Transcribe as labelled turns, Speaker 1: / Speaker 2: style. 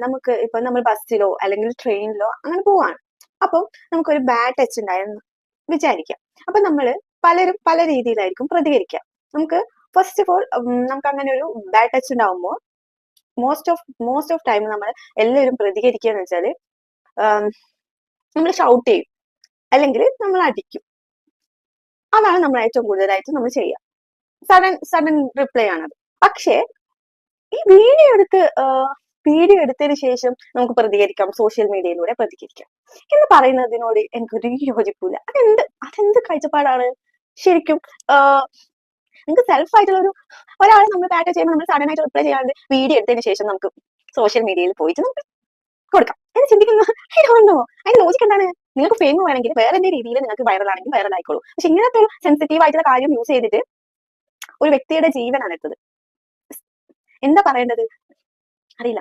Speaker 1: നമുക്ക് ഇപ്പൊ നമ്മൾ ബസ്സിലോ അല്ലെങ്കിൽ ട്രെയിനിലോ അങ്ങനെ പോവാണ്. അപ്പം നമുക്കൊരു ബാഡ് ടച്ച് ഉണ്ടായെന്ന് വിചാരിക്കാം. അപ്പൊ നമ്മള് പലരും പല രീതിയിലായിരിക്കും പ്രതികരിക്കുക. നമുക്ക് ഫസ്റ്റ് ഓഫ് ഓൾ നമുക്ക് അങ്ങനെ ഒരു ബാഡ് ടച്ച് ഉണ്ടാവുമ്പോൾ മോസ്റ്റ് ഓഫ് ടൈം നമ്മൾ എല്ലാവരും പ്രതികരിക്കുക എന്ന് വെച്ചാല് നമ്മൾ ഷൗട്ട് ചെയ്യും, അല്ലെങ്കിൽ നമ്മൾ അടിക്കും. അതാണ് നമ്മൾ ഏറ്റവും കൂടുതലായിട്ട് നമ്മൾ ചെയ്യുക. സഡൻ റിപ്ലൈ ആണത്. പക്ഷേ ഈ വീഡിയോ എടുത്തതിന് ശേഷം നമുക്ക് പ്രതികരിക്കാം, സോഷ്യൽ മീഡിയയിലൂടെ പ്രതികരിക്കാം എന്ന് പറയുന്നതിനോട് എനിക്കൊരു യോജിപ്പില്ല. അതെന്ത് കാഴ്ചപ്പാടാണ് ശരിക്കും? നമുക്ക് സെൽഫ് ആയിട്ടുള്ള ഒരാൾ നമ്മൾ ബാറ്റ് ചെയ്യുമ്പോൾ നമ്മൾ സഡൻ ആയിട്ട് റിപ്ലൈ ചെയ്യാണ്ട് വീഡിയോ എടുത്തതിന് ശേഷം നമുക്ക് സോഷ്യൽ മീഡിയയിൽ പോയിട്ട് നമുക്ക് കൊടുക്കാം എന്ന് ചിന്തിക്കുന്നു. ഐ അതിന്റെ ലോജിക്ക് എന്താണ്? നിങ്ങൾക്ക് ഫെയിം വേണമെങ്കിൽ വേറെ എന്തെങ്കിലും രീതിയിൽ നിങ്ങൾക്ക് വൈറൽ ആണെങ്കിൽ വൈറൽ ആയിക്കോളൂ. പക്ഷെ ഇങ്ങനത്തെ ഒരു സെൻസിറ്റീവ് ആയിട്ടുള്ള കാര്യം യൂസ് ചെയ്തിട്ട് ഒരു വ്യക്തിയുടെ ജീവനാണ് എടുത്തത്. എന്താ പറയേണ്ടത് അറിയില്ല.